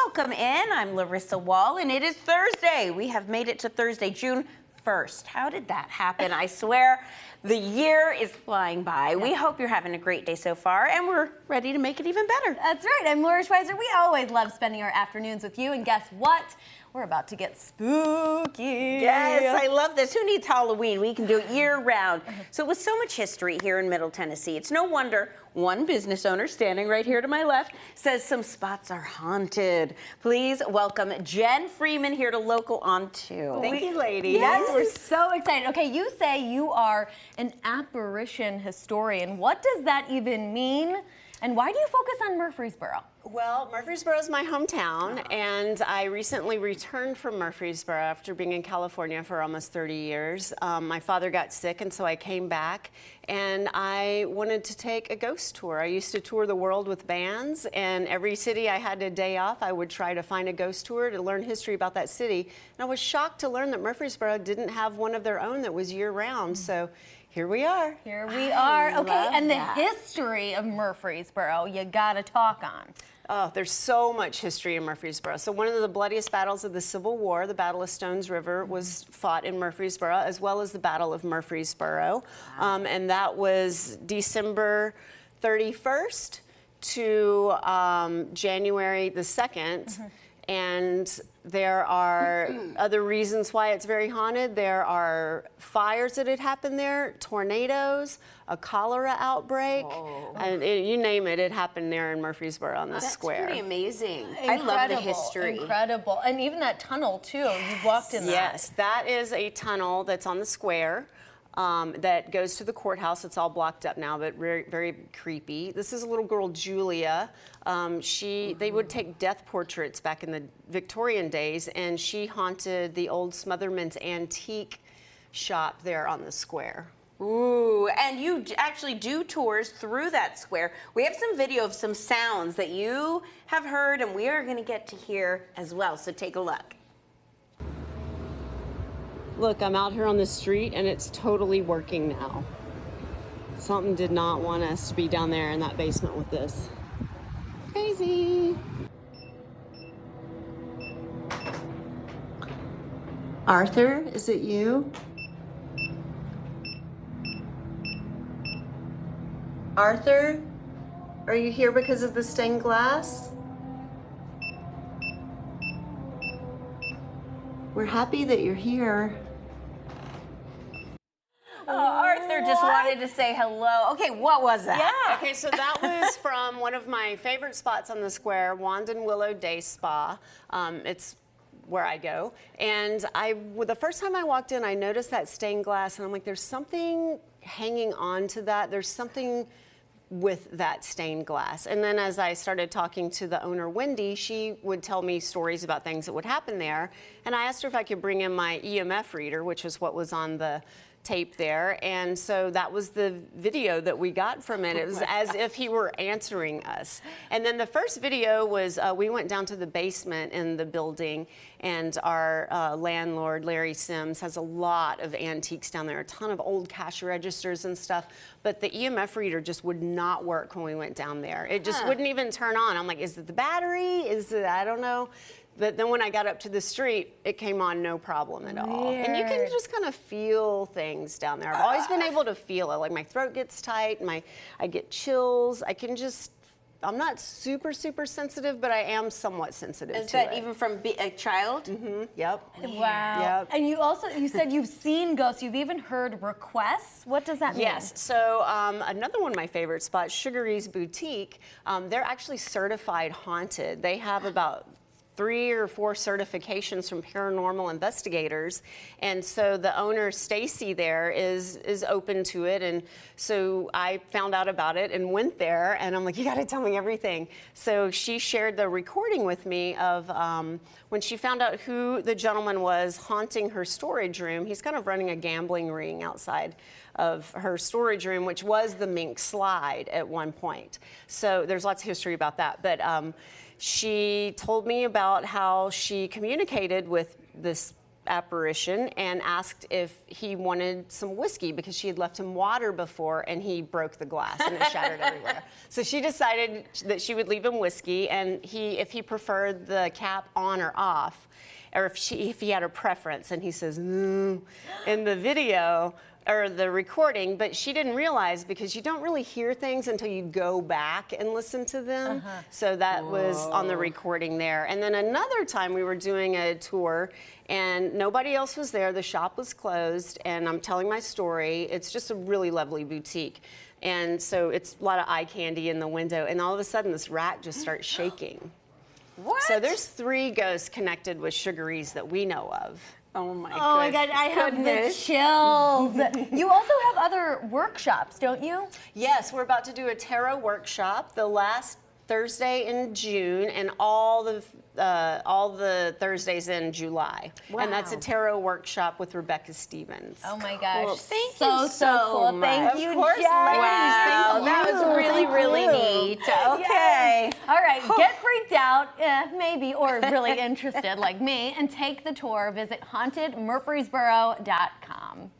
Welcome in. I'm Larissa Wall, and it is Thursday. We have made it to Thursday, June 1st. How did that happen? I swear the year is flying by. We hope you're having a great day so far, and we're ready to make it even better. That's right. I'm Laura Schweizer. We always love spending our afternoons with you, and guess what? We're about to get spooky. Yes, I love this. Who needs Halloween? We can do it year-round. So with so much history here in Middle Tennessee, it's no wonder one business owner standing right here to my left says some spots are haunted. Please welcome Jen Freeman here to Local on 2. Thank you, ladies. Yes, we're so excited. Okay, you say you are an apparition historian. What does that even mean? And why do you focus on Murfreesboro? Well, Murfreesboro is my hometown, and I recently returned from Murfreesboro after being in California for almost 30 years. My father got sick, and so I came back, and I wanted to take a ghost tour. I used to tour the world with bands, and every city I had a day off, I would try to find a ghost tour to learn history about that city. And I was shocked to learn that Murfreesboro didn't have one of their own that was year-round. So here we are. Here we are. Okay, and the history of Murfreesboro, you gotta talk on. Oh, there's so much history in Murfreesboro. So one of the bloodiest battles of the Civil War, the Battle of Stones River, was fought in Murfreesboro, as well as the Battle of Murfreesboro. And that was December 31st to January the 2nd. And there are other reasons why it's very haunted. There are fires that had happened there, tornadoes, a cholera outbreak, and you name it, it happened there in Murfreesboro on the square. That's pretty amazing. Incredible, I love the history. Incredible. And even that tunnel, too. You've walked in that. Yes, that is a tunnel that's on the square. That goes to the courthouse. It's all blocked up now, but very, very creepy. This is a little girl, Julia. They would take death portraits back in the Victorian days, and she haunted the old Smotherman's Antique shop there on the square. Ooh, and you actually do tours through that square. We have some video of some sounds that you have heard, and we are going to get to hear as well, so take a look. Look, I'm out here on the street and it's totally working now. Something did not want us to be down there in that basement with this. Crazy. Arthur, is it you? Arthur, are you here because of the stained glass? We're happy that you're here. Oh, Arthur just wanted to say hello. Okay, what was that? Yeah. Okay, so that was from one of my favorite spots on the square, Wand and Willow Day Spa. It's where I go. And the first time I walked in, I noticed that stained glass, and I'm like, there's something hanging on to that. There's something with that stained glass. And then as I started talking to the owner, Wendy, she would tell me stories about things that would happen there. And I asked her if I could bring in my EMF reader, which is what was on the tape there. And so that was the video that we got from it. It was as if he were answering us. And then the first video was, we went down to the basement in the building, and our landlord, Larry Sims, has a lot of antiques down there, a ton of old cash registers and stuff. But the EMF reader just would not work when we went down there. It just wouldn't even turn on. I'm like, is it the battery? Is it, I don't know. But then when I got up to the street, it came on no problem at all. Weird. And you can just kind of feel things down there. I've always been able to feel it. Like my throat gets tight, I get chills. I'm not super, super sensitive, but I am somewhat sensitive to it. Is that even from a child? Mm-hmm. Yep. Wow. Yep. And you said you've seen ghosts. You've even heard requests. What does that mean? Yes. So another one of my favorite spots, Sugary's Boutique, they're actually certified haunted. They have about 3 or 4 certifications from paranormal investigators, and so the owner Stacy there is open to it. And so I found out about it and went there, and I'm like, you got to tell me everything. So she shared the recording with me of when she found out who the gentleman was haunting her storage room. He's kind of running a gambling ring outside of her storage room, which was the Mink Slide at one point. So there's lots of history about that, but she told me about how she communicated with this apparition and asked if he wanted some whiskey because she had left him water before and he broke the glass and it shattered everywhere. So she decided that she would leave him whiskey, and if he preferred the cap on or off, or if he had a preference, and he says in the video or the recording, but she didn't realize, because you don't really hear things until you go back and listen to them. So that was on the recording there. And then another time we were doing a tour and nobody else was there. The shop was closed and I'm telling my story. It's just a really lovely boutique. And so it's a lot of eye candy in the window, and all of a sudden this rack just starts shaking. What? So there's 3 ghosts connected with Sugarees that we know of. Oh my Oh my God, I have the chills. You also have other workshops, don't you? Yes, we're about to do a tarot workshop the last Thursday in June and all the Thursdays in July. Wow. And that's a tarot workshop with Rebecca Stevens. Oh my gosh. Well, thank so you so cool. Thank much. you, Of course, Jess. ladies. Wow, Thank that you. was really, Thank really you. neat. Okay. Yes. All right, get freaked out, maybe, or really interested like me, and take the tour. Visit hauntedmurfreesboro.com.